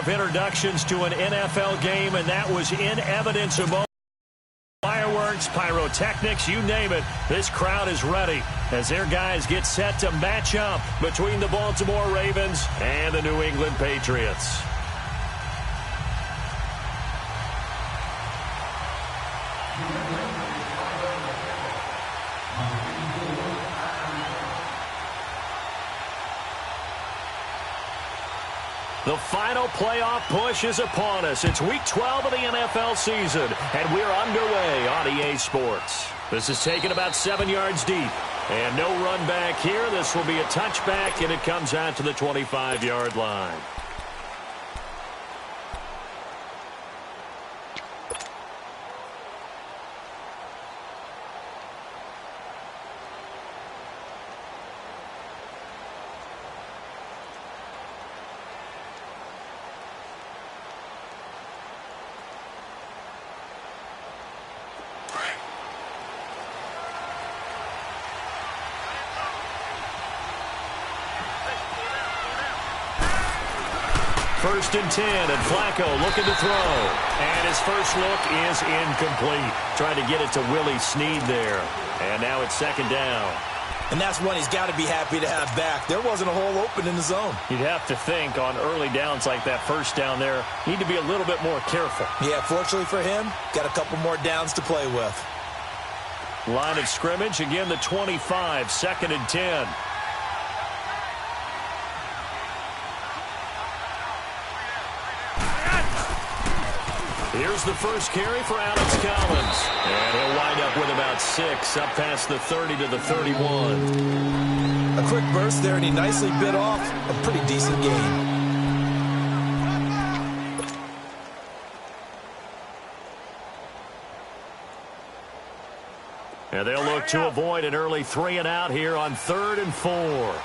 of introductions to an NFL game, and that was in evidence of both fireworks, pyrotechnics, you name it. This crowd is ready as their guys get set to match up between the Baltimore Ravens and the New England Patriots. The final playoff push is upon us. It's Week 12 of the NFL season, and we're underway on EA Sports. This is taken about 7 yards deep, and no run back here. This will be a touchback, and it comes out to the 25-yard line. First and 10, and Flacco looking to throw. And his first look is incomplete. Trying to get it to Willie Snead there. And now it's second down. And that's one he's got to be happy to have back. There wasn't a hole open in the zone. You'd have to think on early downs like that first down there, need to be a little bit more careful. Yeah, fortunately for him, got a couple more downs to play with. Line of scrimmage, again the 25, second and 10. Here's the first carry for Alex Collins. And he'll wind up with about 6, up past the 30 to the 31. A quick burst there, and he nicely bit off a pretty decent gain. And they'll look to avoid an early 3 and out here on 3rd and 4.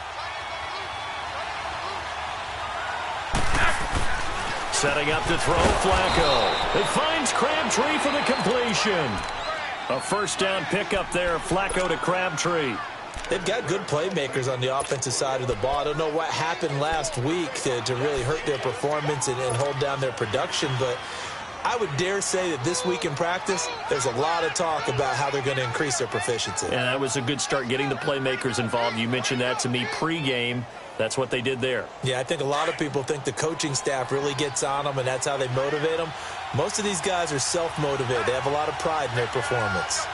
Setting up to throw, Flacco. It finds Crabtree for the completion. A first down pickup there, Flacco to Crabtree. They've got good playmakers on the offensive side of the ball. I don't know what happened last week to really hurt their performance and hold down their production, but I would dare say that this week in practice, there's a lot of talk about how they're going to increase their proficiency. And that was a good start getting the playmakers involved. You mentioned that to me pregame. That's what they did there. Yeah, I think a lot of people think the coaching staff really gets on them, and that's how they motivate them. Most of these guys are self-motivated. They have a lot of pride in their performance.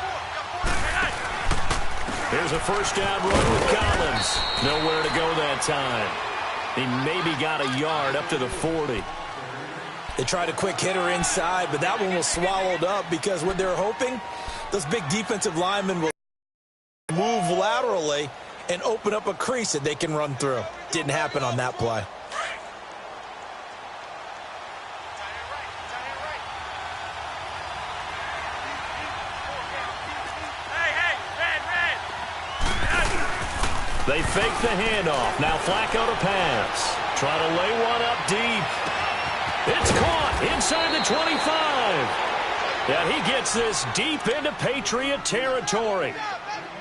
Here's a first down run with Collins. Nowhere to go that time. He maybe got a yard up to the 40. They tried a quick hitter inside, but that one was swallowed up because what they're hoping, those big defensive linemen will move laterally and open up a crease that they can run through. Didn't happen on that play. They fake the handoff. Now Flacco to pass. Try to lay one up deep. It's caught inside the 25. And he gets this deep into Patriot territory.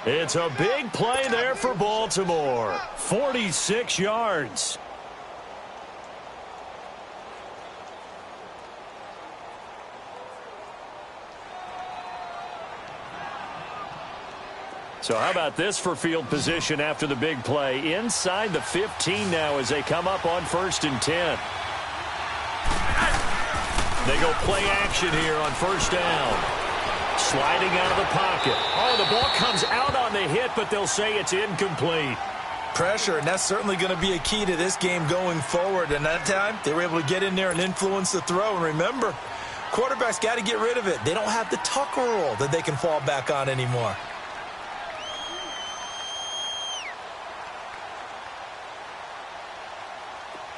It's a big play there for Baltimore. 46 yards. So how about this for field position after the big play? Inside the 15 now as they come up on 1st and 10. They go play action here on 1st down. Sliding out of the pocket. Oh, the ball comes out on the hit, but they'll say it's incomplete. Pressure, and that's certainly going to be a key to this game going forward. And that time, they were able to get in there and influence the throw. And remember, quarterbacks got to get rid of it. They don't have the Tucker rule that they can fall back on anymore.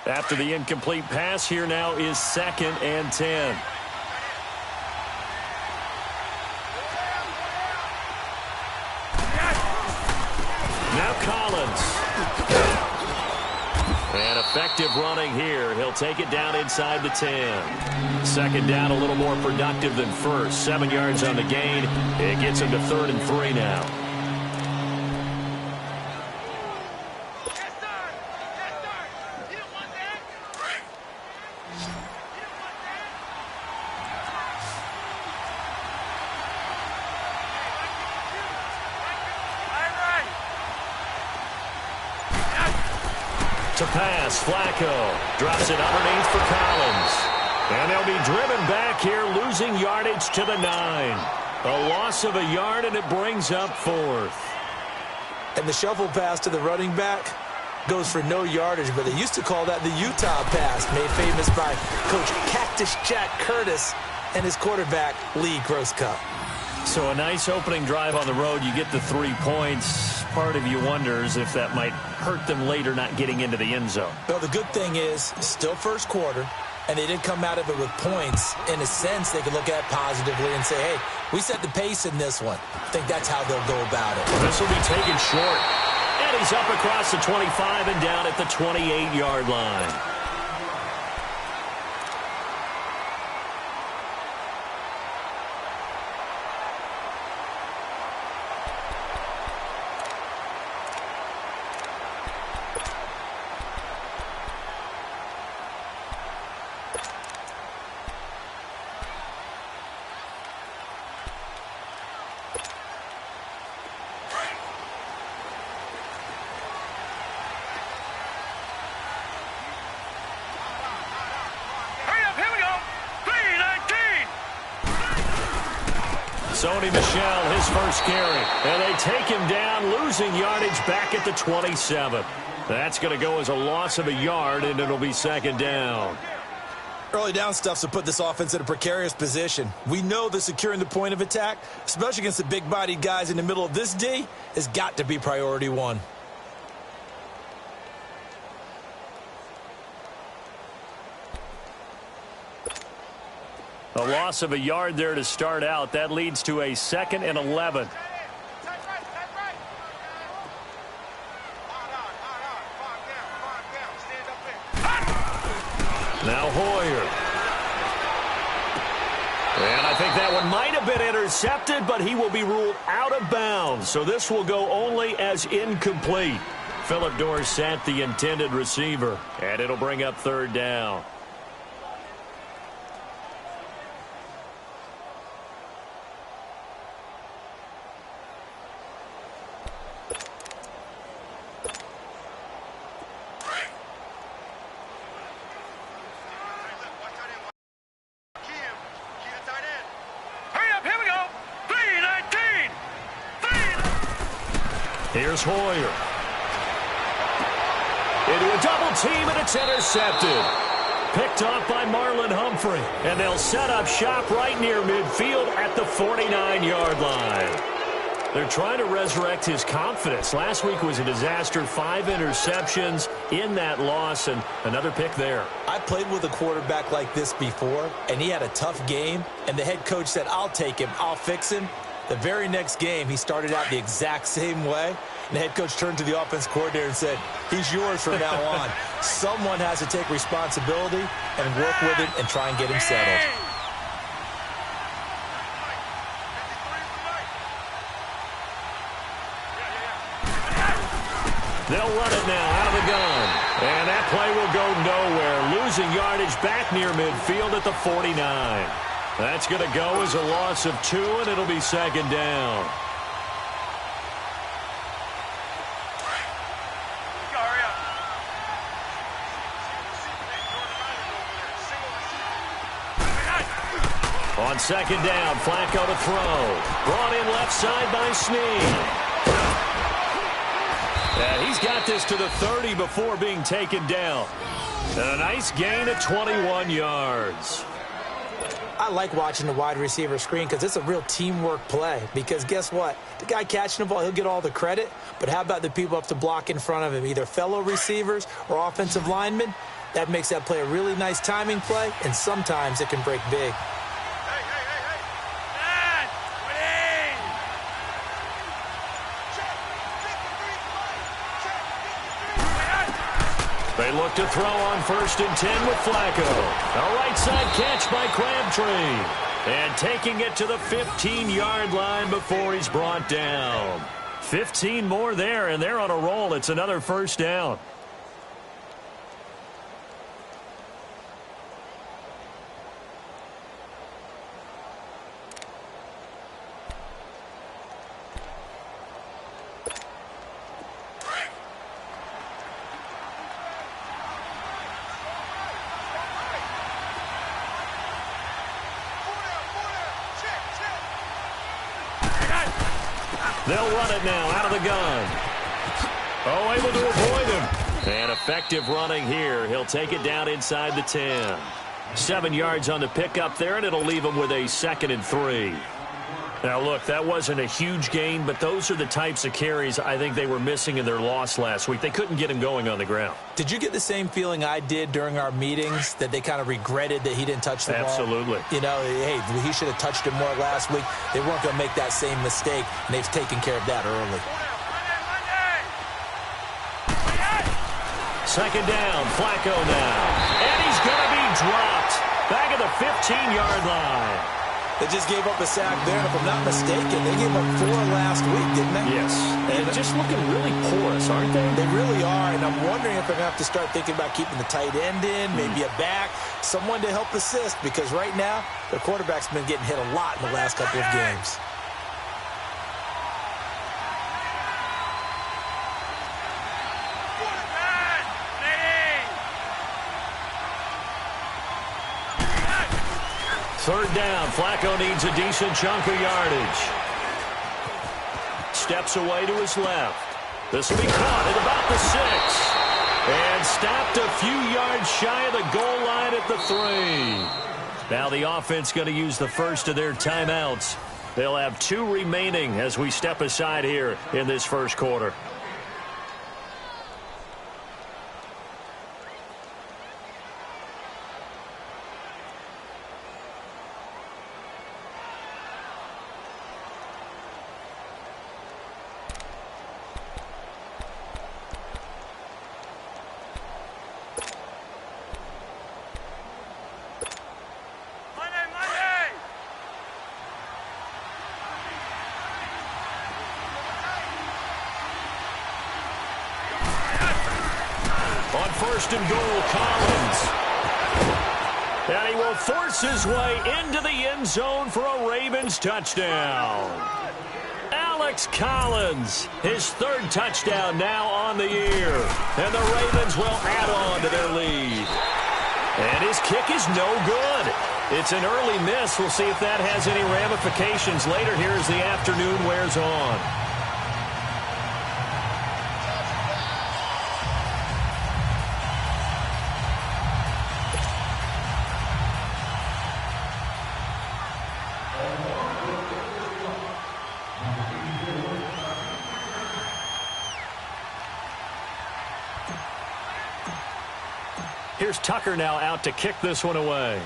After the incomplete pass, here now is 2nd and 10. Now Collins. And effective running here. He'll take it down inside the 10. Second down, a little more productive than first. 7 yards on the gain. It gets him to 3rd and 3 now. To pass, Flacco drops it underneath for Collins. And they'll be driven back here, losing yardage to the 9. A loss of a yard, and it brings up 4th. And the shuffle pass to the running back goes for no yardage, but they used to call that the Utah pass, made famous by Coach Cactus Jack Curtis and his quarterback, Lee Grosscup. So a nice opening drive on the road. You get the 3 points. Part of you wonders if that might hurt them later not getting into the end zone. Well, the good thing is, still first quarter, and they didn't come out of it with points. In a sense, they can look at it positively and say, hey, we set the pace in this one. I think that's how they'll go about it. This will be taken short. And he's up across the 25 and down at the 28-yard line. Sony Michel, his first carry. And they take him down, losing yardage back at the 27. That's going to go as a loss of a yard, and it'll be second down. Early down stuff's to put this offense in a precarious position. We know that securing the point of attack, especially against the big-bodied guys in the middle of this D, has got to be priority 1. A loss of a yard there to start out. That leads to a 2nd and 11. Now Hoyer. And I think that one might have been intercepted, but he will be ruled out of bounds. So this will go only as incomplete. Phillip Dorsett, the intended receiver. And it'll bring up 3rd down. Here's Hoyer. Into a double team, and it's intercepted. Picked off by Marlon Humphrey. And they'll set up shop right near midfield at the 49-yard line. They're trying to resurrect his confidence. Last week was a disaster. 5 interceptions in that loss, and another pick there. I played with a quarterback like this before, and he had a tough game, and the head coach said, I'll take him, I'll fix him. The very next game, he started out the exact same way. And the head coach turned to the offense coordinator and said, he's yours from now on. Someone has to take responsibility and work with it and try and get him settled. They'll run it now out of the gun. And that play will go nowhere. Losing yardage back near midfield at the 49. That's going to go as a loss of 2, and it'll be second down. On second down, Flacco to throw. Brought in left side by Snead. And he's got this to the 30 before being taken down. And a nice gain of 21 yards. I like watching the wide receiver screen because it's a real teamwork play. Because guess what? The guy catching the ball, he'll get all the credit. But how about the people up to block in front of him, either fellow receivers or offensive linemen? That makes that play a really nice timing play, and sometimes it can break big. They look to throw on 1st and 10 with Flacco. A right side catch by Crabtree. And taking it to the 15-yard line before he's brought down. 15 more there, and they're on a roll. It's another first down. They'll run it now out of the gun. Oh, able to avoid him. And effective running here. He'll take it down inside the 10. 7 yards on the pickup there, and it'll leave him with a 2nd and 3. Now, look, that wasn't a huge gain, but those are the types of carries I think they were missing in their loss last week. They couldn't get him going on the ground. Did you get the same feeling I did during our meetings, that they kind of regretted that he didn't touch the ball? Absolutely. You know, hey, he should have touched it more last week. They weren't going to make that same mistake, and they've taken care of that early. 2nd down, Flacco now. And he's going to be dropped. Back at the 15-yard line. They just gave up a sack there, and if I'm not mistaken, they gave up 4 last week, didn't they? Yes. And just looking really porous, aren't they? They really are, and I'm wondering if they're going to have to start thinking about keeping the tight end in, maybe a back, someone to help assist, because right now, their quarterback's been getting hit a lot in the last couple of games. Third down, Flacco needs a decent chunk of yardage. Steps away to his left. This will be caught at about the 6. And stopped a few yards shy of the goal line at the 3. Now the offense going to use the first of their timeouts. They'll have 2 remaining as we step aside here in this first quarter. On 1st and goal, Collins. And he will force his way into the end zone for a Ravens touchdown. Alex Collins, his 3rd touchdown now on the year. And the Ravens will add on to their lead. And his kick is no good. It's an early miss. We'll see if that has any ramifications later here as the afternoon wears on. Here's Tucker now out to kick this one away.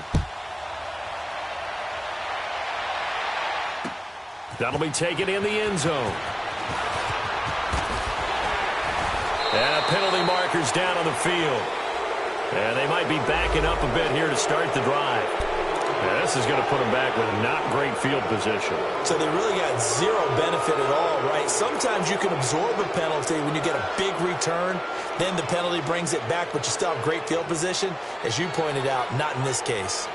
That'll be taken in the end zone. And a penalty marker's down on the field. And they might be backing up a bit here to start the drive. And this is going to put them back with not great field position. So they really got zero benefit at all, right? Sometimes you can absorb a penalty when you get a big return. Then the penalty brings it back, but you still have great field position. As you pointed out, not in this case.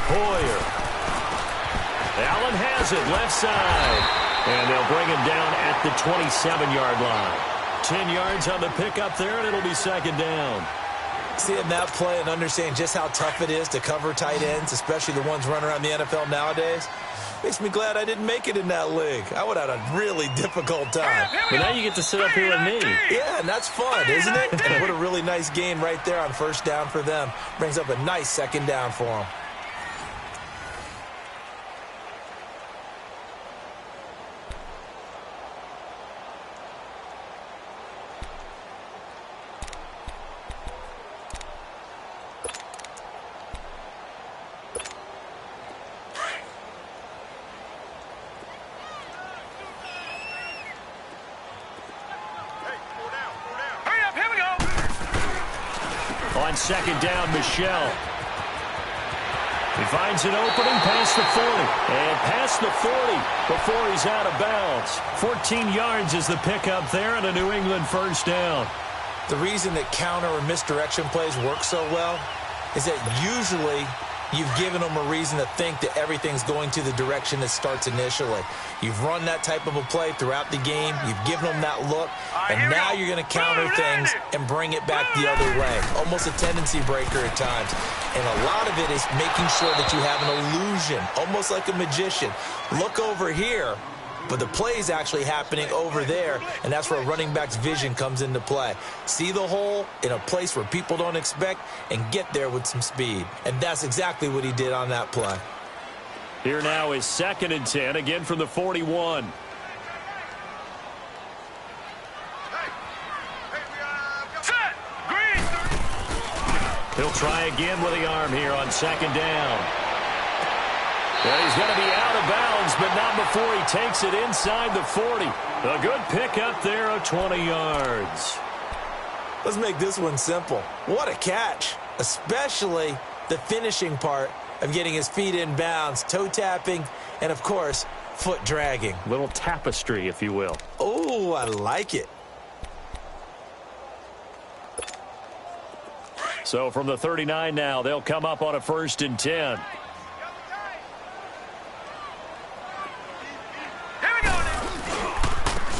Hoyer. Allen has it left side. And they'll bring him down at the 27-yard line. 10 yards on the pickup there, and it'll be 2nd down. Seeing that play and understanding just how tough it is to cover tight ends, especially the ones running around the NFL nowadays, makes me glad I didn't make it in that league. I would have had a really difficult time. But now you get to sit up here with me. Yeah, and that's fun, isn't it? And what a really nice game right there on 1st down for them. Brings up a nice 2nd down for them. On 2nd down, Michelle. He finds an opening past the 40. And past the 40 before he's out of bounds. 14 yards is the pickup there and a New England 1st down. The reason that counter or misdirection plays work so well is that usually You've given them a reason to think that everything's going to the direction it starts initially. You've run that type of a play throughout the game. You've given them that look, and now you're going to counter things and bring it back the other way. Almost a tendency breaker at times. And a lot of it is making sure that you have an illusion, almost like a magician. Look over here, but the play is actually happening over there, and that's where a running back's vision comes into play. See the hole in a place where people don't expect and get there with some speed. And that's exactly what he did on that play. Here now is 2nd and 10, again from the 41. He'll try again with the arm here on 2nd down. And he's going to be out of bounds, but not before he takes it inside the 40. A good pickup there of 20 yards. Let's make this one simple. What a catch, especially the finishing part of getting his feet in bounds, toe tapping, and, of course, foot dragging. Little tapestry, if you will. Oh, I like it. So from the 39 now, they'll come up on a 1st and 10.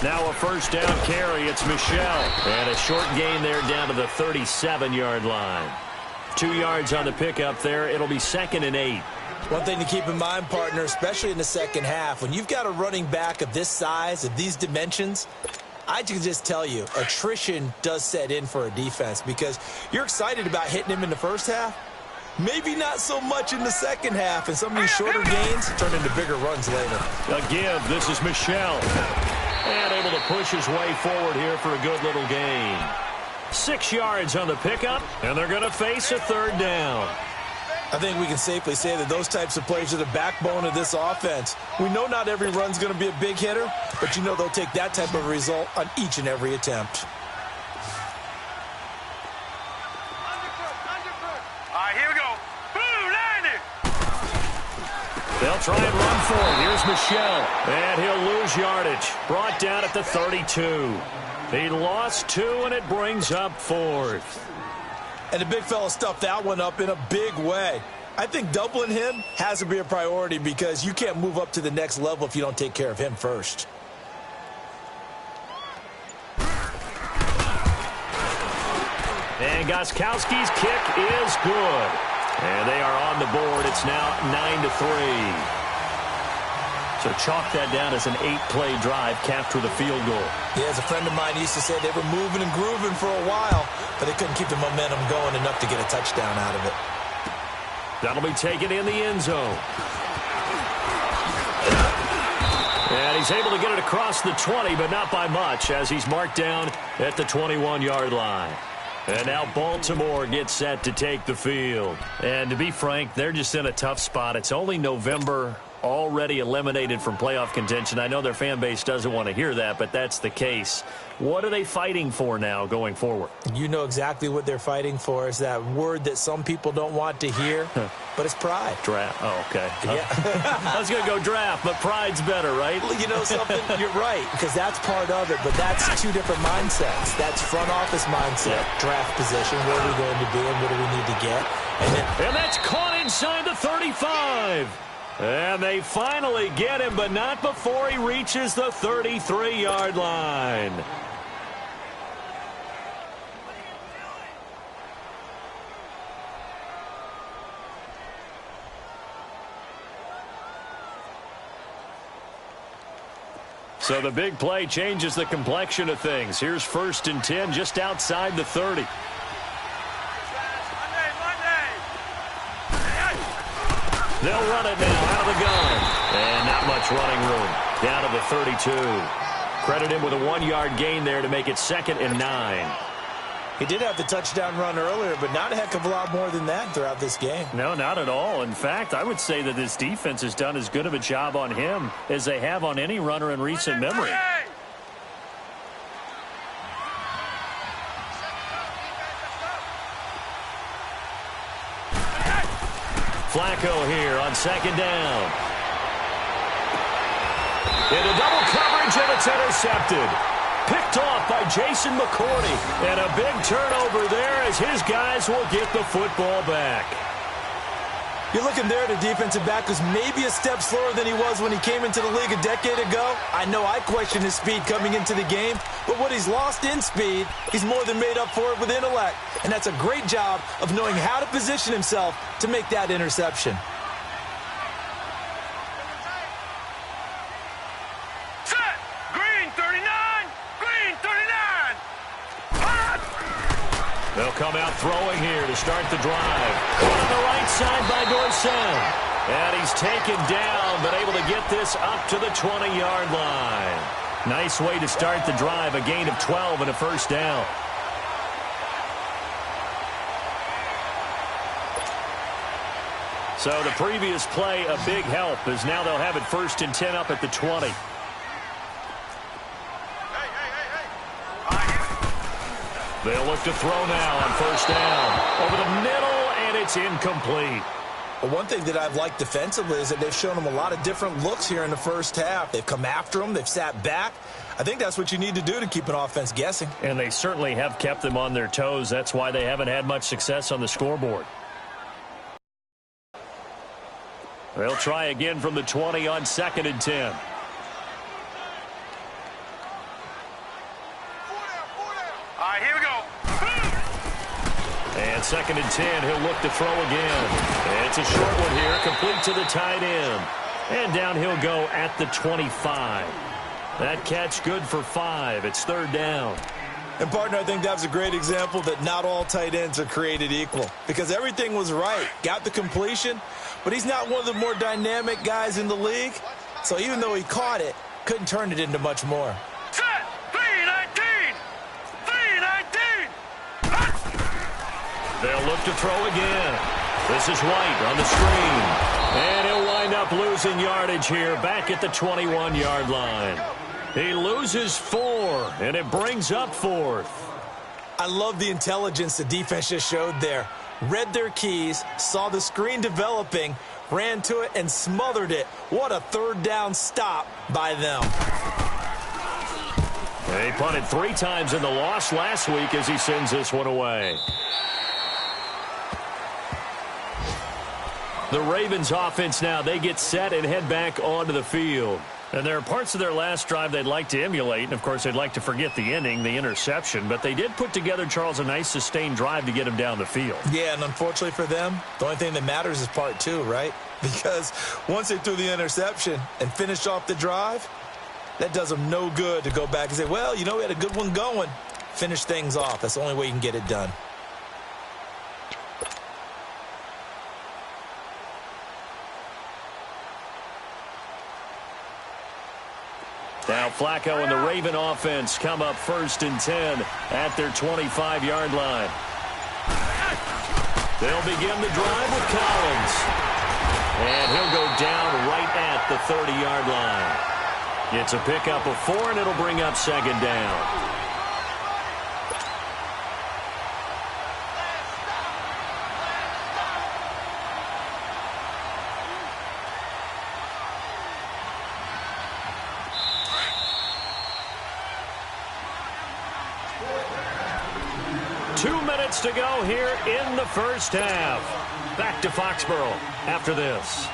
Now a 1st down carry. It's Michel. And a short gain there down to the 37-yard line. 2 yards on the pickup there. It'll be 2nd and 8. One thing to keep in mind, partner, especially in the second half, when you've got a running back of this size, of these dimensions, I can just tell you, attrition does set in for a defense because you're excited about hitting him in the first half. Maybe not so much in the second half, and some of these shorter gains turn into bigger runs later. Again, this is Michel. And able to push his way forward here for a good little gain. 6 yards on the pickup, and they're going to face a 3rd down. I think we can safely say that those types of plays are the backbone of this offense. We know not every run's going to be a big hitter, but you know they'll take that type of result on each and every attempt. Here we go. Boom, landed. They'll try and run for it. Here's Michel, and he'll lose yardage. Brought down at the 32. He lost 2, and it brings up 4th. And the big fella stuffed that one up in a big way. I think doubling him has to be a priority because you can't move up to the next level if you don't take care of him first. And Gostkowski's kick is good. And they are on the board. It's now 9-3. So chalk that down as an 8-play drive, capped with a field goal. Yeah, as a friend of mine used to say, they were moving and grooving for a while, but they couldn't keep the momentum going enough to get a touchdown out of it. That'll be taken in the end zone. And he's able to get it across the 20, but not by much, as he's marked down at the 21-yard line. And now Baltimore gets set to take the field. And to be frank, they're just in a tough spot. It's only November, already eliminated from playoff contention. I know their fan base doesn't want to hear that, but that's the case. What are they fighting for now going forward? You know exactly what they're fighting for. Is that word that some people don't want to hear, but it's pride. Draft. Oh, okay. Yeah. I was going to go draft, but pride's better, right? Well, you know something? You're right, because that's part of it, but that's two different mindsets. That's front office mindset, draft position, where are we going to be and what do we need to get? And that's caught inside the 35. And they finally get him, but not before he reaches the 33-yard line. So the big play changes the complexion of things. Here's 1st and 10 just outside the 30. They'll run it now out of the gun. And not much running room. Down to the 32. Credit him with a 1-yard gain there to make it 2nd and 9. He did have the touchdown run earlier, but not a heck of a lot more than that throughout this game. No, not at all. In fact, I would say that this defense has done as good of a job on him as they have on any runner in recent memory. Flacco here on 2nd down. Into double coverage, and it's intercepted. Picked off by Jason McCourty. And a big turnover there as his guys will get the football back. You're looking there at a defensive back who's maybe a step slower than he was when he came into the league a decade ago. I know I questioned his speed coming into the game, but what he's lost in speed, he's more than made up for it with intellect. And that's a great job of knowing how to position himself to make that interception. Set! Green 39! Green 39! Hot! They'll come out throwing here to start the drive. On the right side by Dorsett. And he's taken down, but able to get this up to the 20-yard line. Nice way to start the drive, a gain of 12 and a first down. So the previous play, a big help, as now they'll have it 1st and 10 up at the 20. They'll look to throw now on 1st down. Over the middle, and it's incomplete. Well, one thing that I've liked defensively is that they've shown him a lot of different looks here in the first half. They've come after him. They've sat back. I think that's what you need to do to keep an offense guessing. And they certainly have kept them on their toes. That's why they haven't had much success on the scoreboard. They'll try again from the 20 on 2nd and 10. All right, here we go. And 2nd and 10, he'll look to throw again. It's a short one here, complete to the tight end. And down he'll go at the 25. That catch good for 5. It's 3rd down. And, partner, I think that was a great example that not all tight ends are created equal. Because everything was right. Got the completion, but he's not one of the more dynamic guys in the league. So even though he caught it, couldn't turn it into much more. Set! 319! 319! They'll look to throw again. This is White on the screen. And he'll wind up losing yardage here back at the 21-yard line. He loses 4, and it brings up 4th. I love the intelligence the defense just showed there. Read their keys, saw the screen developing, ran to it, and smothered it. What a 3rd down stop by them. He punted 3 times in the loss last week as he sends this one away. The Ravens offense now, they get set and head back onto the field. And there are parts of their last drive they'd like to emulate. And, of course, they'd like to forget the inning, the interception. But they did put together, Charles, a nice sustained drive to get him down the field. Yeah, and unfortunately for them, the only thing that matters is part 2, right? Because once they threw the interception and finished off the drive, that does them no good to go back and say, well, you know, we had a good one going. Finish things off. That's the only way you can get it done. Now Flacco and the Raven offense come up 1st and 10 at their 25-yard line. They'll begin the drive with Collins. And he'll go down right at the 30-yard line. It's a pickup of 4, and it'll bring up 2nd down. To go here in the first half. Back to Foxborough after this.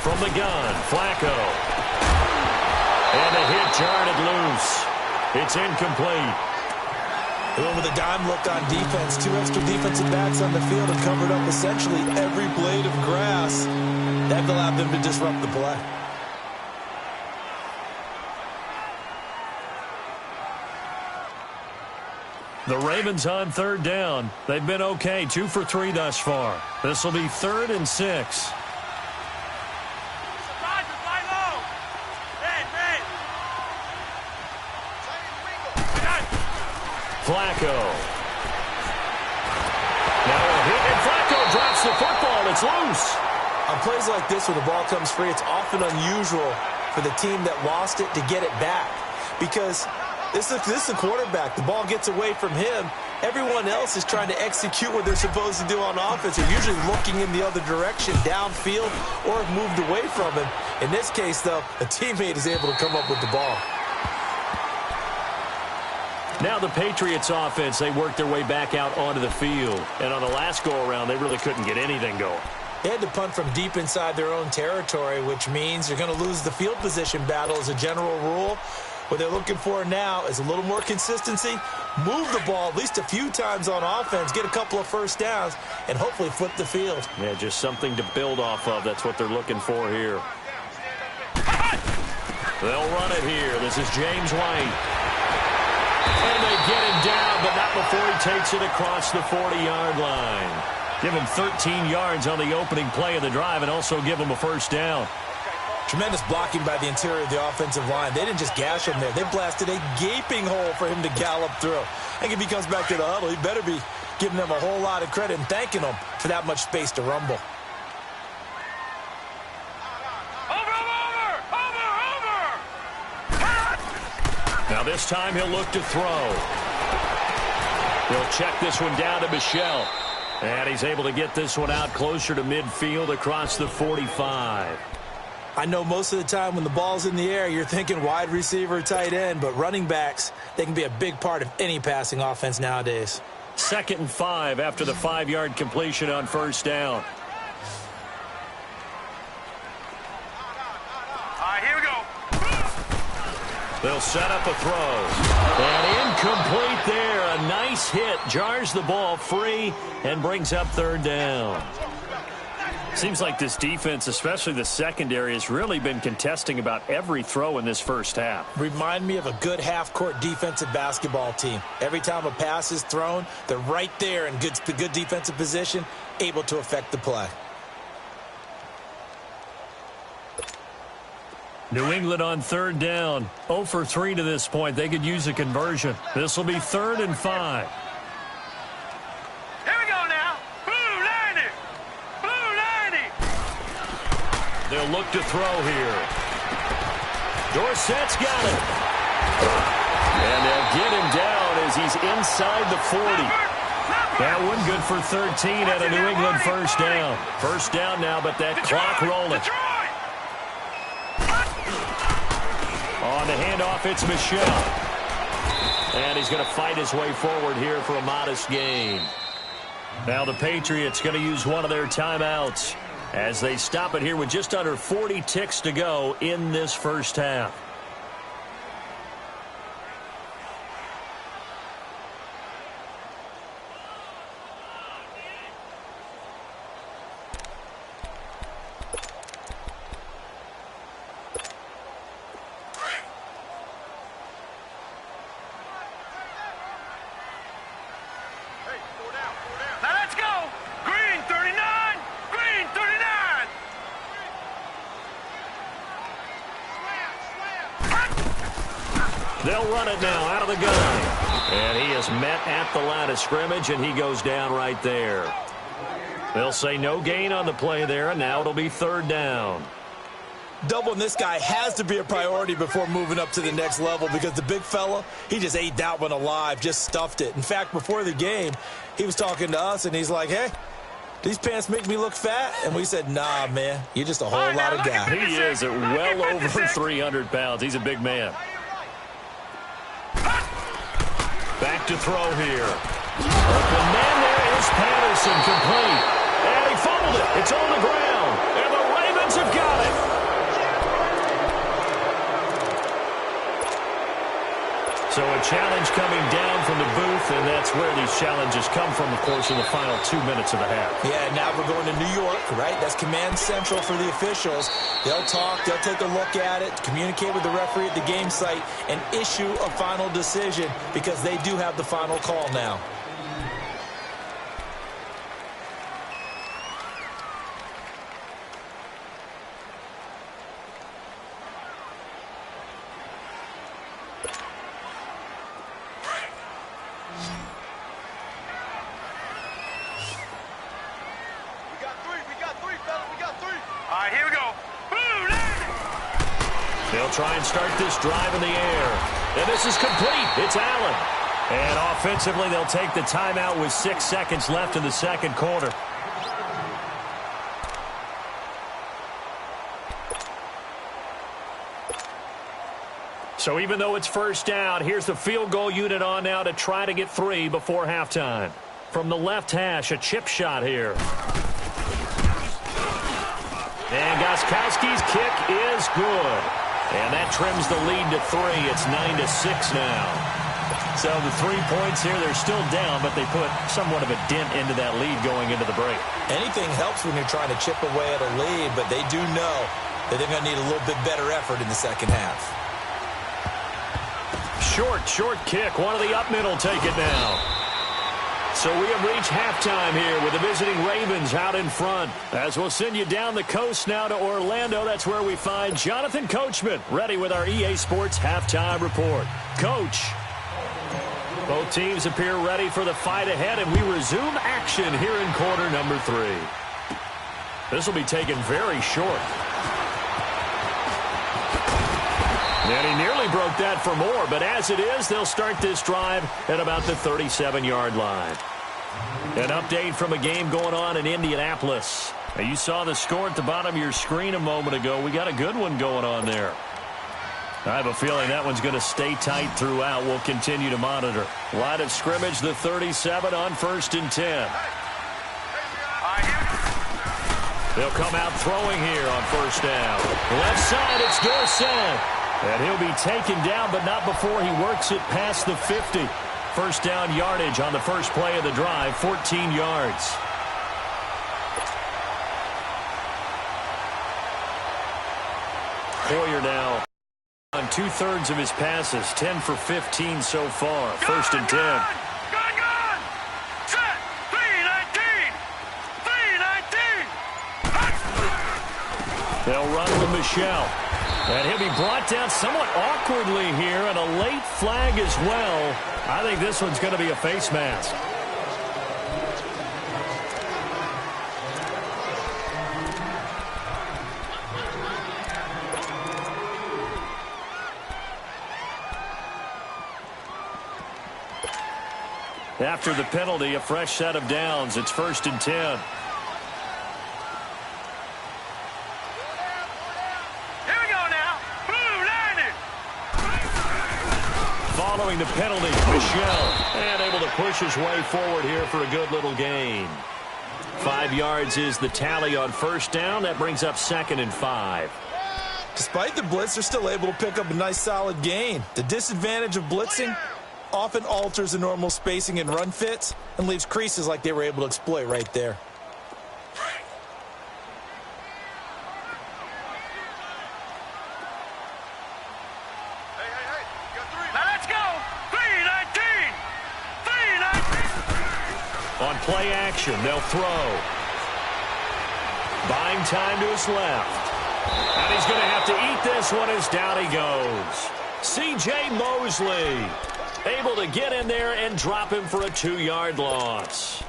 From the gun, Flacco. And the hit jarred it loose. It's incomplete. Went with a dime look on defense. 2 extra defensive backs on the field and covered up essentially every blade of grass. That allowed them to disrupt the play. The Ravens on 3rd down. They've been okay, 2 for 3 thus far. This will be 3rd and 6. Flacco. Now a hit, and Flacco drops the football. It's loose. On plays like this where the ball comes free, it's often unusual for the team that lost it to get it back. Because this is the quarterback. The ball gets away from him. Everyone else is trying to execute what they're supposed to do on offense. They're usually looking in the other direction, downfield, or have moved away from him. In this case, though, a teammate is able to come up with the ball. Now the Patriots offense, they work their way back out onto the field. And on the last go-around, they really couldn't get anything going. They had to punt from deep inside their own territory, which means you're going to lose the field position battle as a general rule. What they're looking for now is a little more consistency, move the ball at least a few times on offense, get a couple of first downs, and hopefully flip the field. Yeah, just something to build off of. That's what they're looking for here. They'll run it here. This is James White. And they get him down, but not before he takes it across the 40-yard line. Give him 13 yards on the opening play of the drive and also give him a first down. Tremendous blocking by the interior of the offensive line. They didn't just gash him there. They blasted a gaping hole for him to gallop through. I think if he comes back to the huddle, he better be giving them a whole lot of credit and thanking them for that much space to rumble. Now this time he'll look to throw. He'll check this one down to Michel. And he's able to get this one out closer to midfield across the 45. I know most of the time when the ball's in the air, you're thinking wide receiver, tight end, but running backs, they can be a big part of any passing offense nowadays. 2nd and 5 after the 5-yard completion on first down. Here we go. They'll set up a throw. And incomplete there. A nice hit. Jars the ball free and brings up 3rd down. Seems like this defense, especially the secondary, has really been contesting about every throw in this first half. Remind me of a good half-court defensive basketball team. Every time a pass is thrown, they're right there in good defensive position, able to affect the play. New England on 3rd down. 0 for 3 to this point. They could use a conversion. This will be 3rd and 5. Here we go now. Blue 90. Blue 90. They'll look to throw here. Dorsett's got it. And they'll get him down as he's inside the 40. That one good for 13 at a New England first down. First down now, but that clock rolling. On the handoff, it's Michel. And he's going to fight his way forward here for a modest gain. Now the Patriots going to use one of their timeouts as they stop it here with just under 40 ticks to go in this first half. They'll run it now out of the gun. And he is met at the line of scrimmage, and he goes down right there. They'll say no gain on the play there, and now it'll be 3rd down. Doubling this guy has to be a priority before moving up to the next level because the big fella, he just ate that one alive, just stuffed it. In fact, before the game, he was talking to us, and he's like, hey, these pants make me look fat? And we said, nah, man, you're just a whole lot of guy. He is at well over 300 pounds. He's a big man. Back to throw here. Open man, there is Patterson, complete. And he fumbled it. It's on the ground. And the Ravens have got it. So a challenge coming down from the booth, and that's where these challenges come from, of course, in the final 2 minutes of the half. Yeah, now we're going to New York, right? That's command central for the officials. They'll talk, they'll take a look at it, communicate with the referee at the game site, and issue a final decision because they do have the final call now. They'll try and start this drive in the air. And this is complete. It's Allen. And offensively, they'll take the timeout with 6 seconds left in the second quarter. So even though it's first down, here's the field goal unit on now to try to get 3 before halftime. From the left hash, a chip shot here. And Gostkowski's kick is good. And that trims the lead to 3. It's 9-6 now. So the 3 points here, they're still down, but they put somewhat of a dent into that lead going into the break. Anything helps when you're trying to chip away at a lead, but they do know that they're going to need a little bit better effort in the second half. Short kick. One of the up middle take it now. So we have reached halftime here with the visiting Ravens out in front. As we'll send you down the coast now to Orlando, that's where we find Jonathan Coachman ready with our EA Sports halftime report. Coach. Both teams appear ready for the fight ahead, and we resume action here in quarter number 3. This will be taken very short. And he nearly broke that for more, but as it is, they'll start this drive at about the 37-yard line. An update from a game going on in Indianapolis. Now, you saw the score at the bottom of your screen a moment ago. We got a good one going on there. I have a feeling that one's going to stay tight throughout. We'll continue to monitor. Line of scrimmage, the 37 on 1st and 10. They'll come out throwing here on 1st down. Left side, it's Dorsett. And he'll be taken down, but not before he works it past the 50. 1st down yardage on the first play of the drive, 14 yards. Hoyer now on 2/3 of his passes, 10 for 15 so far. 1st and 10. Gone! Set! 3-19! 3-19! They'll run with Michelle. And he'll be brought down somewhat awkwardly here, and a late flag as well. I think this one's going to be a face mask. After the penalty, a fresh set of downs. It's 1st and 10. Following the penalty, Michelle, and able to push his way forward here for a good little gain. 5 yards is the tally on 1st down. That brings up 2nd and 5. Despite the blitz, they're still able to pick up a nice solid gain. The disadvantage of blitzing often alters the normal spacing and run fits and leaves creases like they were able to exploit right there. On play action, they'll throw. Buying time to his left. And he's going to have to eat this one as down he goes. C.J. Mosley able to get in there and drop him for a 2-yard loss.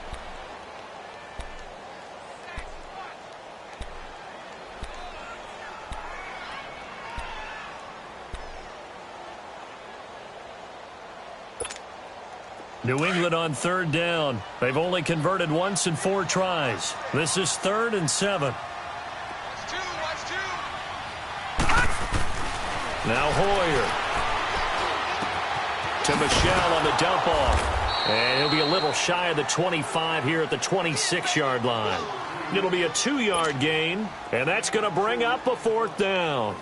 New England on 3rd down. They've only converted once in 4 tries. This is 3rd and 7. Now Hoyer. To Michelle on the dump off. And he'll be a little shy of the 25 here at the 26-yard line. It'll be a 2-yard gain, and that's going to bring up a 4th down.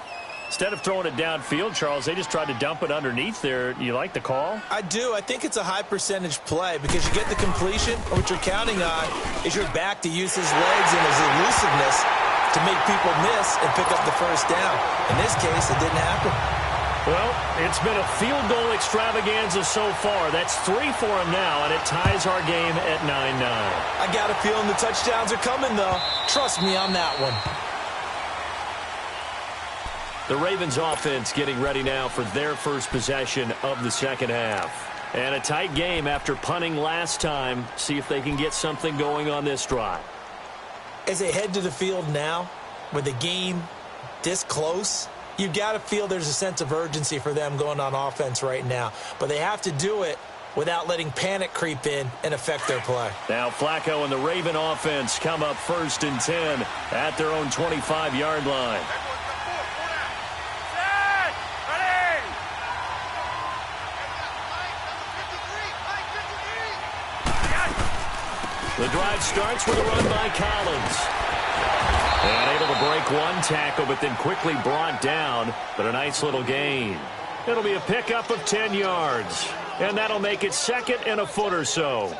Instead of throwing it downfield, Charles, they just tried to dump it underneath there. You like the call? I do. I think it's a high percentage play because you get the completion, and what you're counting on is your back to use his legs and his elusiveness to make people miss and pick up the 1st down. In this case, it didn't happen. Well, it's been a field goal extravaganza so far. That's 3 for him now, and it ties our game at 9-9. I got a feeling the touchdowns are coming, though. Trust me on that one. The Ravens offense getting ready now for their first possession of the second half. And a tight game after punting last time. See if they can get something going on this drive. As they head to the field now, with the game this close, you've got to feel there's a sense of urgency for them going on offense right now. But they have to do it without letting panic creep in and affect their play. Now Flacco and the Raven offense come up 1st and 10 at their own 25-yard line. The drive starts with a run by Collins. And able to break one tackle, but then quickly brought down. But a nice little gain. It'll be a pickup of 10 yards. And that'll make it 2nd and a foot or so.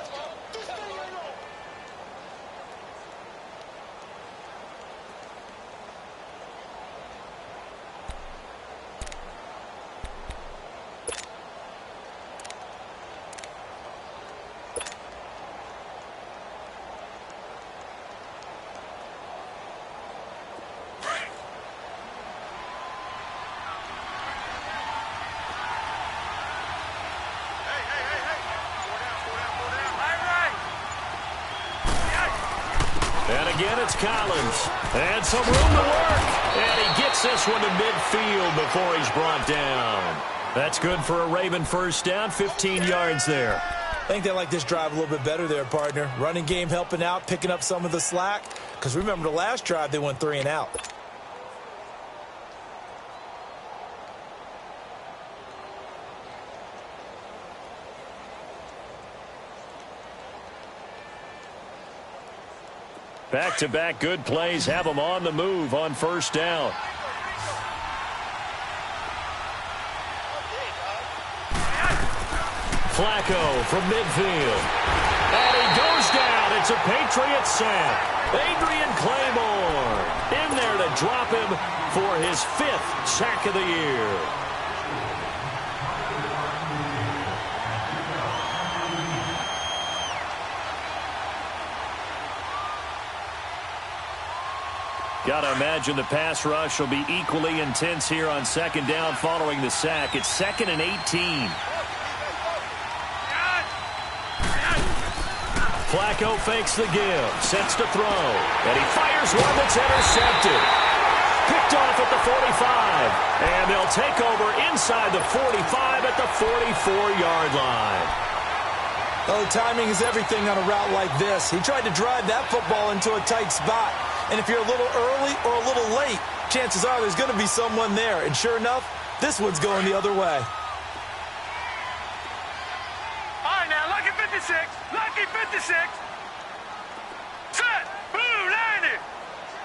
Again, it's Collins. And some room to work. And he gets this one to midfield before he's brought down. That's good for a Raven first down, 15 yards there. I think they like this drive a little bit better there, partner. Running game helping out, picking up some of the slack. Because remember the last drive, they went 3 and out. Back-to-back good plays have them on the move on first down. Flacco from midfield. And he goes down. It's a Patriots sack. Adrian Claymore in there to drop him for his 5th sack of the year. Got to imagine the pass rush will be equally intense here on 2nd down following the sack. It's 2nd and 18. Flacco fakes the give, sets to throw, and he fires one that's intercepted. Picked off at the 45, and they'll take over inside the 45 at the 44-yard line. Oh, timing is everything on a route like this. He tried to drive that football into a tight spot. And if you're a little early or a little late, chances are there's going to be someone there. And sure enough, this one's going the other way. All right, now, lucky 56. Lucky 56. Set. Blue 90.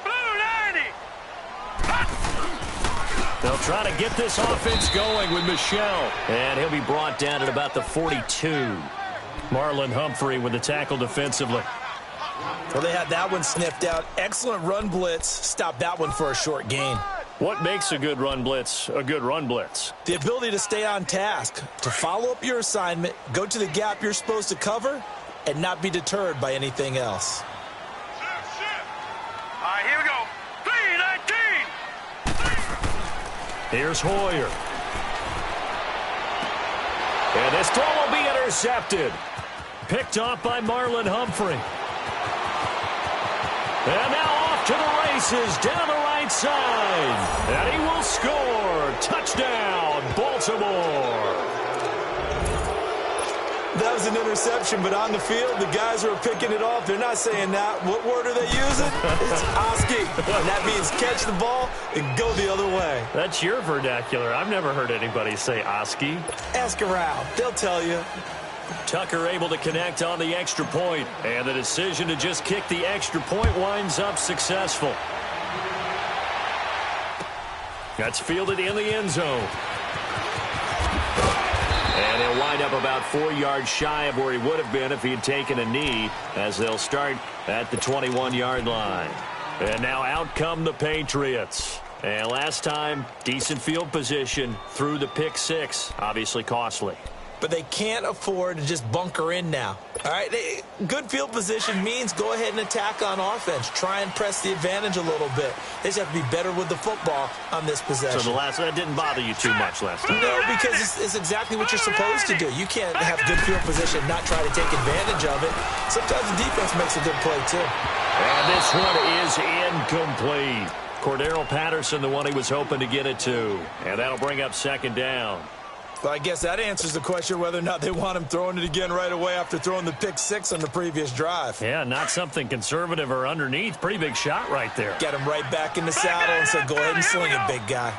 Blue 90. They'll try to get this offense going with Michelle. And he'll be brought down at about the 42. Marlon Humphrey with the tackle defensively. Well, they had that one sniffed out. Excellent run blitz. Stopped that one for a short gain. What makes a good run blitz a good run blitz? The ability to stay on task, to follow up your assignment, go to the gap you're supposed to cover, and not be deterred by anything else. All right, here we go. 3-19. Here's Hoyer. And this throw will be intercepted. Picked off by Marlon Humphrey. And now off to the races down the right side. And he will score. Touchdown, Baltimore. That was an interception, but on the field, the guys who are picking it off, they're not saying that. What word are they using? It's Oski. And that means catch the ball and go the other way. That's your vernacular. I've never heard anybody say Oski. Ask around. They'll tell you. Tucker able to connect on the extra point, and the decision to just kick the extra point winds up successful. That's fielded in the end zone. And he'll wind up about 4 yards shy of where he would have been if he had taken a knee, as they'll start at the 21-yard line. And now out come the Patriots. And last time, decent field position through the pick 6, obviously costly. But they can't afford to just bunker in now. All right, good field position means go ahead and attack on offense. Try and press the advantage a little bit. They just have to be better with the football on this possession. So that didn't bother you too much last time? No, because it's exactly what you're supposed to do. You can't have good field position and not try to take advantage of it. Sometimes the defense makes a good play, too. And this one is incomplete. Cordero Patterson, the one he was hoping to get it to. And that'll bring up 2nd down. Well, I guess that answers the question whether or not they want him throwing it again right away after throwing the pick six on the previous drive. Yeah, not something conservative or underneath. Pretty big shot right there. Get him right back in the saddle and say, go ahead and sling it, big guy.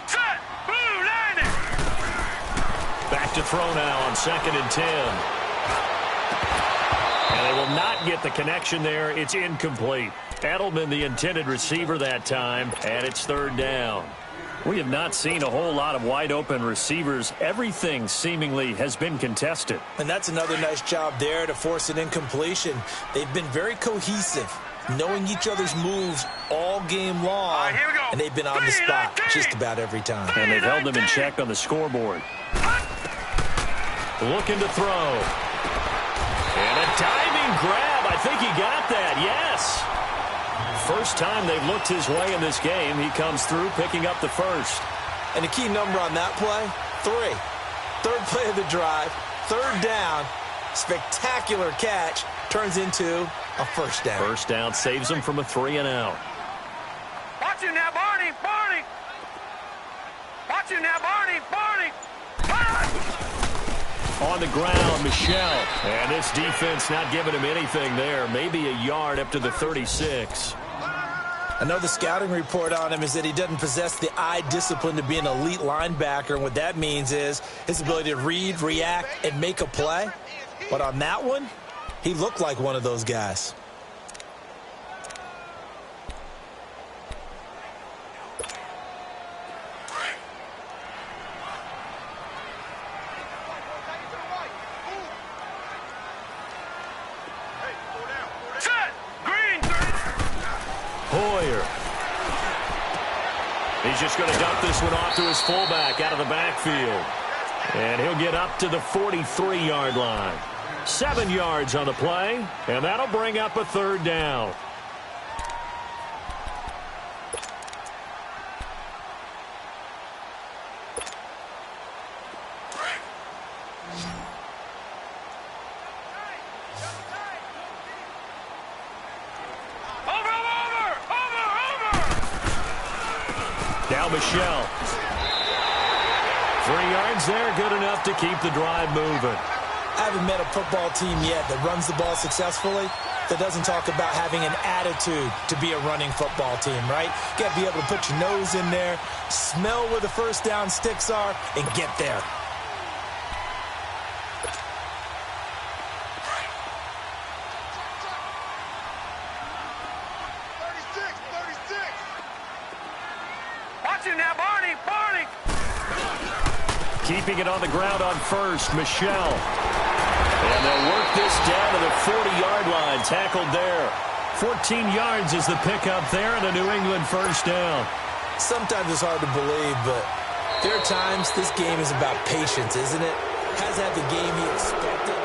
Set. Blue, landing. Back to throw now on 2nd and 10. And they will not get the connection there. It's incomplete. Edelman, the intended receiver that time, and it's 3rd down. We have not seen a whole lot of wide-open receivers. Everything seemingly has been contested. And that's another nice job there to force an incompletion. They've been very cohesive, knowing each other's moves all game long. All right, here we go. And they've been on the spot just about every time. And they've held them in check on the scoreboard. Looking to throw. And a diving grab. I think he got that, yes. First time they've looked his way in this game. He comes through picking up the first. And the key number on that play, 3. 3rd play of the drive, 3rd down, spectacular catch, turns into a first down. First down saves him from a 3-and-out. Watch it now, Barney. Barney. Watch it now, Barney. Barney. On the ground, Michel. And this defense not giving him anything there. Maybe a yard up to the 36. I know the scouting report on him is that he doesn't possess the eye discipline to be an elite linebacker. And what that means is his ability to read, react, and make a play. But on that one, he looked like one of those guys. Hoyer. He's just going to dump this one off to his fullback out of the backfield. And he'll get up to the 43-yard line. 7 yards on the play, and that'll bring up a 3rd down. Now Michel. 3 yards there, good enough to keep the drive moving. I haven't met a football team yet that runs the ball successfully that doesn't talk about having an attitude to be a running football team, right? You got to be able to put your nose in there, smell where the first down sticks are, and get there. Keeping it on the ground on first, Michel. And they'll work this down to the 40-yard line, tackled there. 14 yards is the pickup there, and a New England first down. Sometimes it's hard to believe, but there are times this game is about patience, isn't it? Has had the game he expected.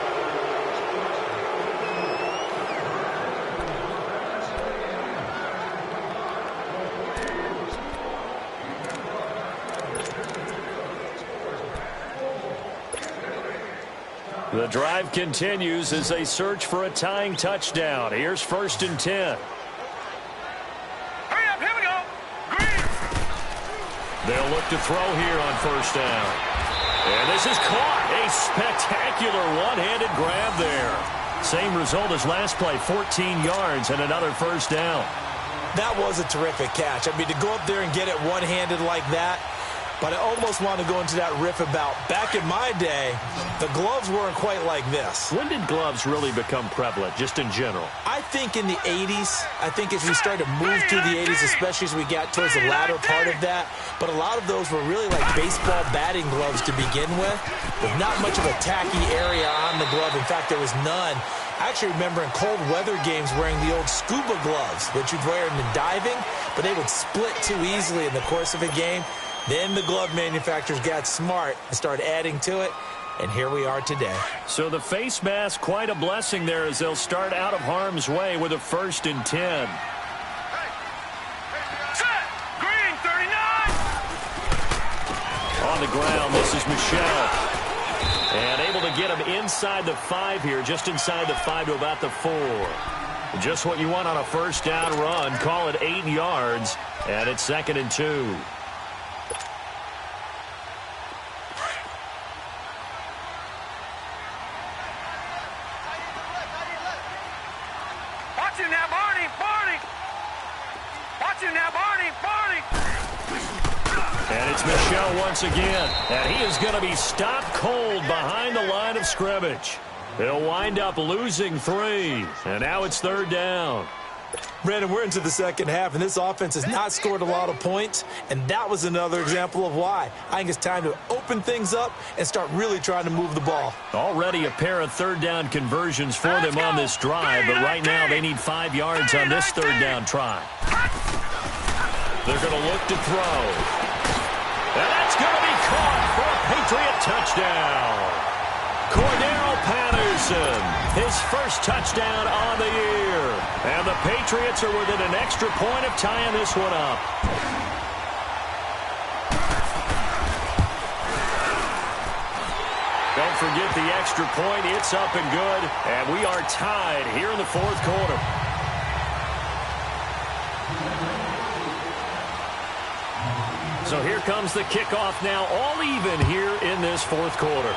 The drive continues as they search for a tying touchdown. Here's 1st and 10. Hurry up, here we go. Green. They'll look to throw here on 1st down. And this is caught. A spectacular one-handed grab there. Same result as last play, 14 yards and another first down. That was a terrific catch. I mean, to go up there and get it one-handed like that, but I almost want to go into that riff about back in my day, the gloves weren't quite like this. When did gloves really become prevalent, just in general? I think in the 80s. I think as we started to move through the 80s, especially as we got towards the latter part of that. But a lot of those were really like baseball batting gloves to begin with not much of a tacky area on the glove. In fact, there was none. I actually remember in cold weather games wearing the old scuba gloves that you'd wear in the diving, but they would split too easily in the course of a game. Then the glove manufacturers got smart and started adding to it, and here we are today. So the face mask, quite a blessing there as they'll start out of harm's way with a 1st and 10. Set. Green, 39. On the ground, this is Michel. And able to get him inside the 5 here, just inside the 5 to about the 4. Just what you want on a first down run. Call it 8 yards, and it's 2nd and 2. Watch him now, Barney. Barney. Watch him now, Barney. Barney. And it's Michel once again. And he is going to be stopped cold behind the line of scrimmage. He'll wind up losing 3. And now it's 3rd down. Brandon, we're into the second half, and this offense has not scored a lot of points, and that was another example of why. I think it's time to open things up and start really trying to move the ball. Already a pair of 3rd down conversions for them on this drive, but right now they need 5 yards on this 3rd down try. They're going to look to throw. And that's going to be caught for a Patriot touchdown. Cordero Patterson, his first touchdown on the year. And the Patriots are within an extra point of tying this one up. Don't forget the extra point. It's up and good. And we are tied here in the 4th quarter. So here comes the kickoff now, all even here in this 4th quarter.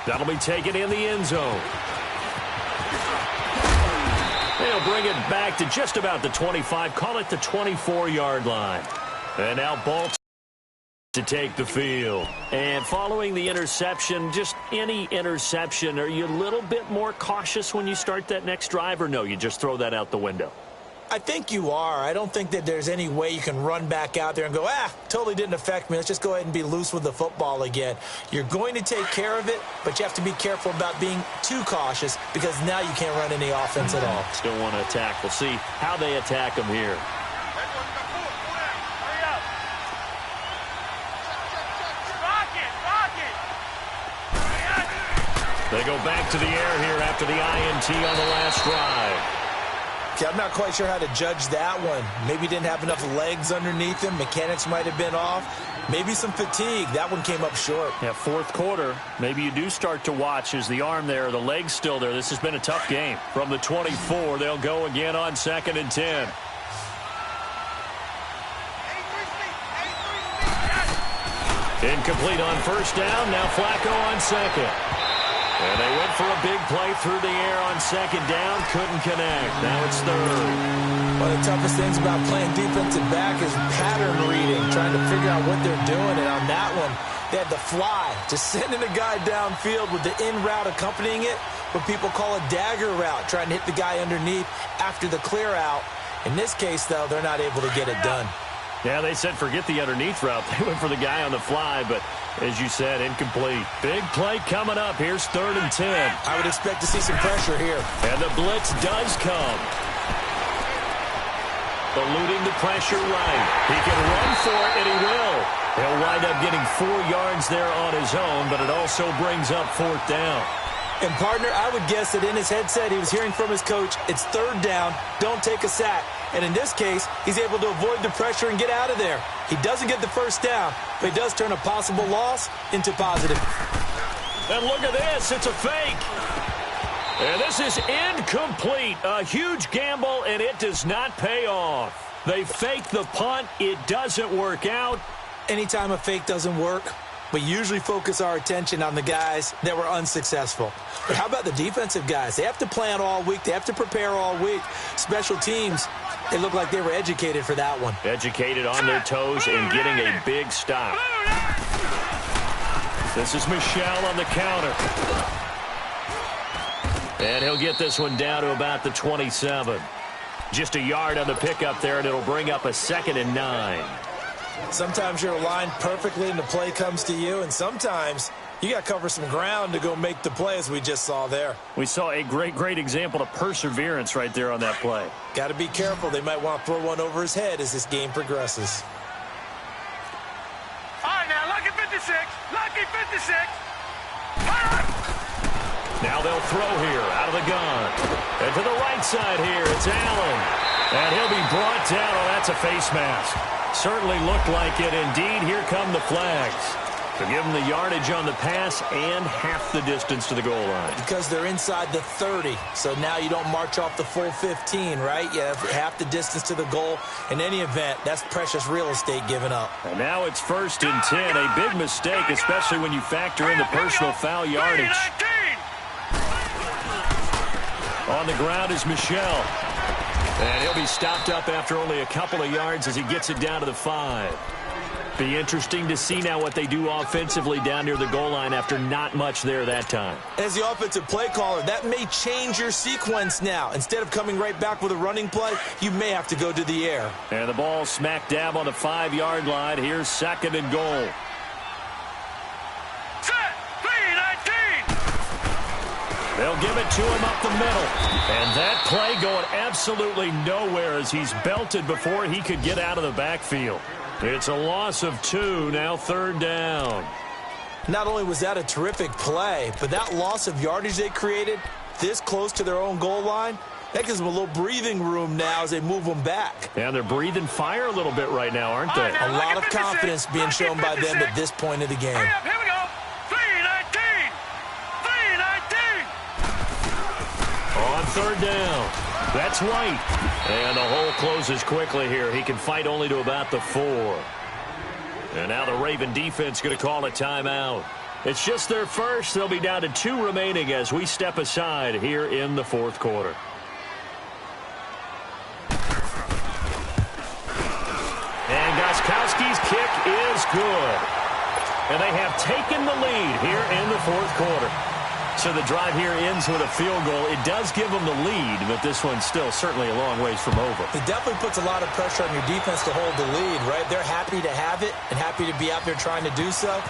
That'll be taken in the end zone. They'll bring it back to just about the 25, call it the 24-yard line. And now Baltimore to take the field. And following the interception, just any interception, are you a little bit more cautious when you start that next drive, or no, you just throw that out the window? I think you are. I don't think that there's any way you can run back out there and go, totally didn't affect me. Let's just go ahead and be loose with the football again. You're going to take care of it, but you have to be careful about being too cautious because now you can't run any offense at all. Still want to attack. We'll see how they attack them here. They go back to the air here after the INT on the last drive. I'm not quite sure how to judge that one. Maybe didn't have enough legs underneath him. Mechanics might have been off. Maybe some fatigue. That one came up short. Yeah, 4th quarter. Maybe you do start to watch. Is the arm there, the leg's still there? This has been a tough game. From the 24, they'll go again on 2nd and 10. Incomplete on 1st down. Now Flacco on 2nd. And they went for a big play through the air on 2nd down. Couldn't connect. Now it's 3rd. One of the toughest things about playing defensive back is pattern reading, trying to figure out what they're doing. And on that one, they had the fly, just sending a guy downfield with the in route accompanying it, what people call a dagger route, trying to hit the guy underneath after the clear out. In this case, though, they're not able to get it done. Yeah, they said forget the underneath route. They went for the guy on the fly, but as you said, incomplete. Big play coming up. Here's 3rd and 10. I would expect to see some pressure here. And the blitz does come. Eluding the pressure right. He can run for it, and he will. He'll wind up getting 4 yards there on his own, but it also brings up 4th down. And, partner, I would guess that in his headset he was hearing from his coach, it's 3rd down, don't take a sack. And in this case, he's able to avoid the pressure and get out of there. He doesn't get the 1st down, but he does turn a possible loss into positive. And look at this. It's a fake. And this is incomplete. A huge gamble, and it does not pay off. They fake the punt. It doesn't work out. Anytime a fake doesn't work, we usually focus our attention on the guys that were unsuccessful. But how about the defensive guys? They have to plan all week. They have to prepare all week. Special teams, they look like they were educated for that one. Educated on their toes and getting a big stop. This is Michel on the counter. And he'll get this one down to about the 27. Just a yard on the pickup there, and it'll bring up a 2nd and 9. Sometimes you're aligned perfectly and the play comes to you, and sometimes you got to cover some ground to go make the play, as we just saw there. We saw a great example of perseverance right there on that play. Got to be careful. They might want to throw one over his head as this game progresses. All right, now, lucky 56. Lucky 56. Now they'll throw here out of the gun. And to the right side here, it's Allen. And he'll be brought down. Oh, that's a face mask. Certainly looked like it. Indeed, here come the flags. To give them the yardage on the pass and half the distance to the goal line. Because they're inside the 30, so now you don't march off the full 15, right? You have half the distance to the goal. In any event, that's precious real estate given up. And now it's 1st and 10. A big mistake, especially when you factor in the personal foul yardage. On the ground is Michel. And he'll be stopped up after only a couple of yards as he gets it down to the 5. Be interesting to see now what they do offensively down near the goal line after not much there that time. As the offensive play caller, that may change your sequence now. Instead of coming right back with a running play, you may have to go to the air. And the ball smack dab on the 5-yard line. Here's 2nd and goal. Set, 3-19. They'll give it to him up the middle. And that play going absolutely nowhere as he's belted before he could get out of the backfield. It's a loss of 2, now 3rd down. Not only was that a terrific play, but that loss of yardage they created this close to their own goal line, that gives them a little breathing room now as they move them back. And they're breathing fire a little bit right now, aren't they? A lot of confidence being shown by them at this point of the game. Hurry up, here we go. 3-19. 3-19. On 3rd down. That's White. And the hole closes quickly here. He can fight only to about the 4. And now the Raven defense going to call a timeout. It's just their first. They'll be down to 2 remaining as we step aside here in the 4th quarter. And Gostkowski's kick is good. And they have taken the lead here in the 4th quarter. So the drive here ends with a field goal. It does give them the lead, but this one's still certainly a long ways from over. It definitely puts a lot of pressure on your defense to hold the lead, right? They're happy to have it and happy to be out there trying to do so.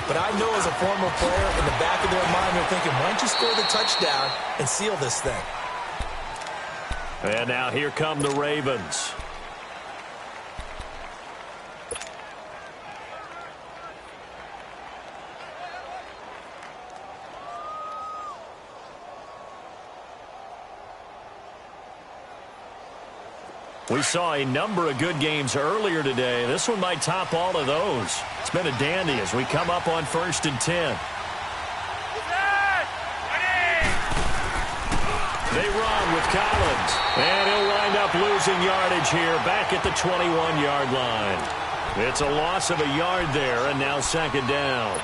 But I know as a former player, in the back of their mind, they're thinking, why don't you score the touchdown and seal this thing? And now here come the Ravens. We saw a number of good games earlier today. This one might top all of those. It's been a dandy as we come up on 1st and 10. They run with Collins. And he'll wind up losing yardage here back at the 21-yard line. It's a loss of a yard there, and now 2nd down.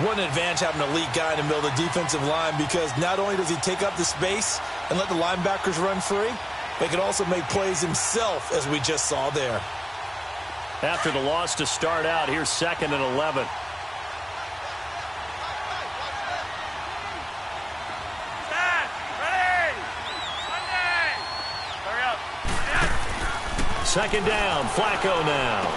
What an advantage having an elite guy in the middle of the defensive line, because not only does he take up the space and let the linebackers run free, but he can also make plays himself, as we just saw there. After the loss to start out, here's 2nd and 11. Second down, Flacco now.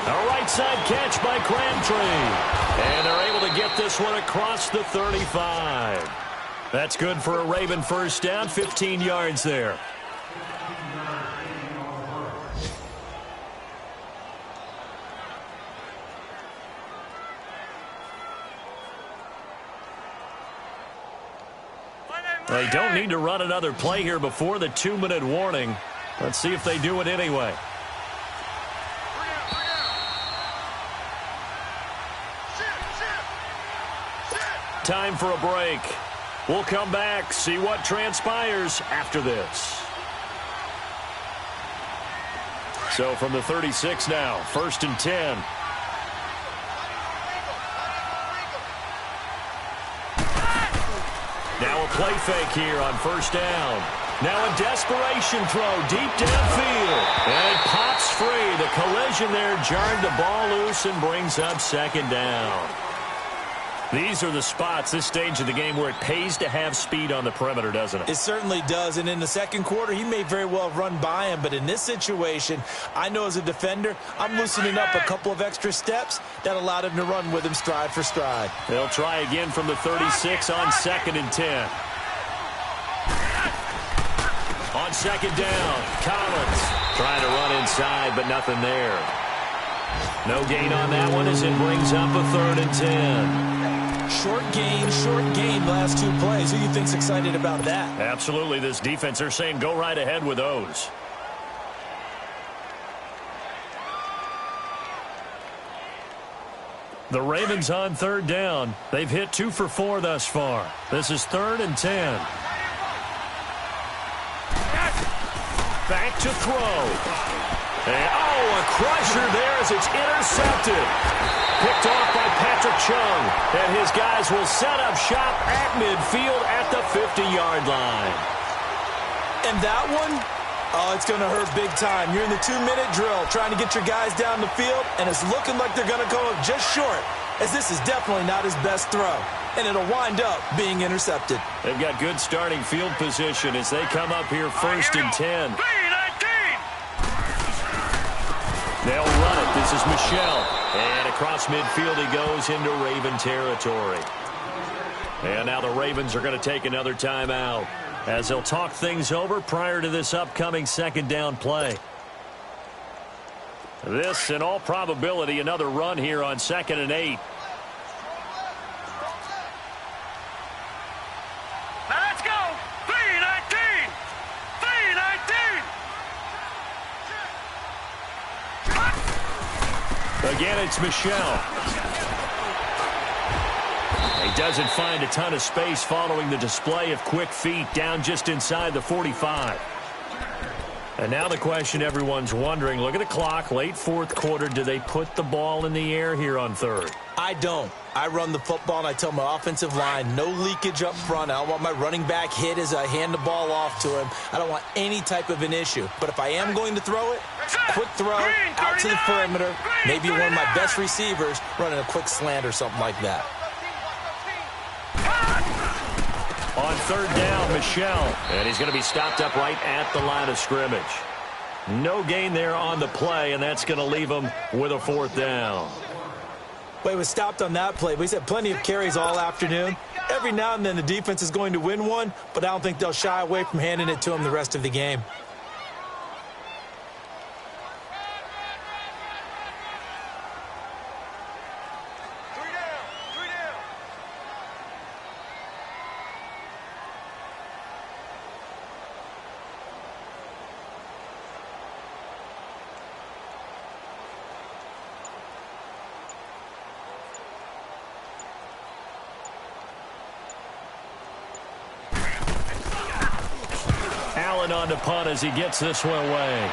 A right side catch by Crabtree. And they're able to get this one across the 35. That's good for a Raven first down, 15 yards there. They don't need to run another play here before the 2-minute warning. Let's see if they do it anyway. Time for a break. We'll come back, see what transpires after this. So from the 36 now, 1st and 10. Now a play fake here on 1st down. Now a desperation throw deep downfield. And it pops free. The collision there jarred the ball loose and brings up 2nd down. These are the spots, this stage of the game, where it pays to have speed on the perimeter, doesn't it? It certainly does. And in the 2nd quarter, he may very well run by him. But in this situation, I know as a defender, I'm loosening up a couple of extra steps that allowed him to run with him stride for stride. They'll try again from the 36 on 2nd and 10. On 2nd down, Collins trying to run inside, but nothing there. No gain on that one as it brings up a 3rd and 10. Short gain last 2 plays. Who do you think's excited about that? Absolutely. This defense, they're saying go right ahead with those. The Ravens on 3rd down. They've hit 2 for 4 thus far. This is 3rd and 10. Back to throw. And, a crusher there as it's intercepted. Picked off by Patrick Chung. And his guys will set up shop at midfield at the 50-yard line. And that one, it's going to hurt big time. You're in the 2-minute drill trying to get your guys down the field, and it's looking like they're going to go up just short, as this is definitely not his best throw. And it'll wind up being intercepted. They've got good starting field position as they come up here first and 10. They'll run it. This is Michelle. And across midfield he goes into Raven territory. And now the Ravens are going to take another timeout as they'll talk things over prior to this upcoming second down play. This, in all probability, another run here on 2nd and 8. Now let's go. 3-19. 3-19. Again, it's Michelle. He doesn't find a ton of space following the display of quick feet down just inside the 45. And now the question everyone's wondering, look at the clock, late fourth quarter, do they put the ball in the air here on third? I don't. I run the football, and I tell my offensive line, no leakage up front. I don't want my running back hit as I hand the ball off to him. I don't want any type of an issue. But if I am going to throw it, quick throw, out to the perimeter, maybe one of my best receivers running a quick slant or something like that. On third down, Michelle. And he's going to be stopped up right at the line of scrimmage. No gain there on the play, and that's going to leave him with a fourth down. Well, he was stopped on that play, but he's had plenty of carries all afternoon. Every now and then the defense is going to win one, but I don't think they'll shy away from handing it to him the rest of the game. Allen on to punt as he gets this one away.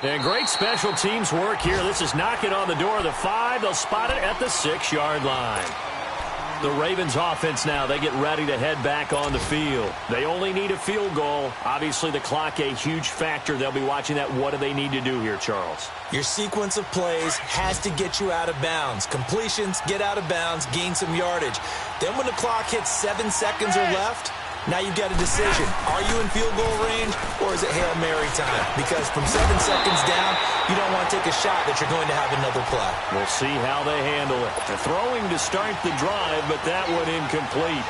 And great special teams work here. This is knocking on the door of the 5. They'll spot it at the 6-yard line. The Ravens offense now, they get ready to head back on the field. They only need a field goal. Obviously, the clock a huge factor. They'll be watching that. What do they need to do here, Charles? Your sequence of plays has to get you out of bounds. Completions, get out of bounds, gain some yardage. Then when the clock hits 7 seconds or left, now you've got a decision. Are you in field goal range, or is it Hail Mary time? Because from 7 seconds down, you don't want to take a shot that you're going to have another play. We'll see how they handle it. They're throwing to start the drive, but that one incomplete.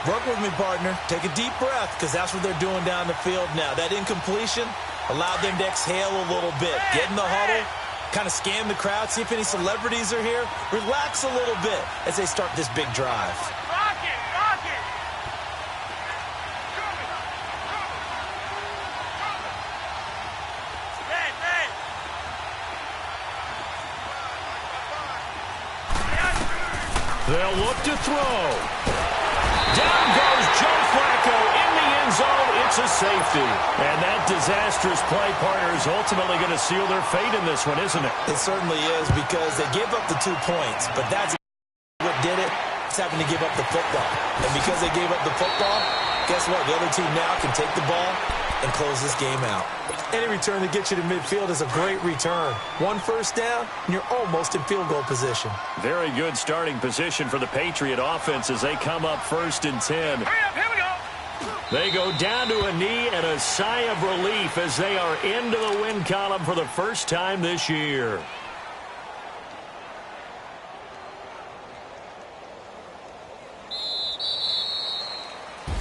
Work with me, partner. Take a deep breath, because that's what they're doing down the field now. That incompletion allowed them to exhale a little bit. Get in the huddle, kind of scan the crowd, see if any celebrities are here. Relax a little bit as they start this big drive. Rock it, rock it. They'll look to throw. Down goes Joe Flacco in the end zone. It's a safety. And that disastrous play, partner, is ultimately going to seal their fate in this one, isn't it? It certainly is, because they gave up the 2 points, but that's what did it. It's having to give up the football. And because they gave up the football, guess what? The other team now can take the ball and close this game out. Any return that gets you to midfield is a great return. 1 first down, and you're almost in field goal position. Very good starting position for the Patriot offense as they come up first and 10. Hurry up, here we go. They go down to a knee and a sigh of relief as they are into the win column for the first time this year.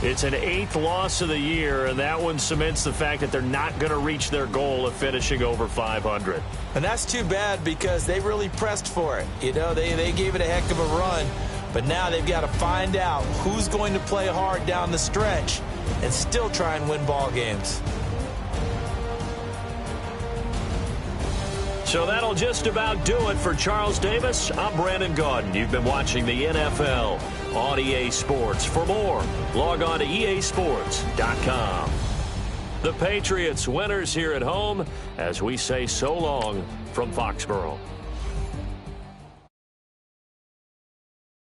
It's an 8th loss of the year, and that one cements the fact that they're not going to reach their goal of finishing over 500. And that's too bad, because they really pressed for it. You know, they gave it a heck of a run, but now they've got to find out who's going to play hard down the stretch and still try and win ball games. So that'll just about do it for Charles Davis. I'm Brandon Gaudin. You've been watching the NFL on EA Sports. For more, log on to easports.com. The Patriots winners here at home as we say so long from Foxborough.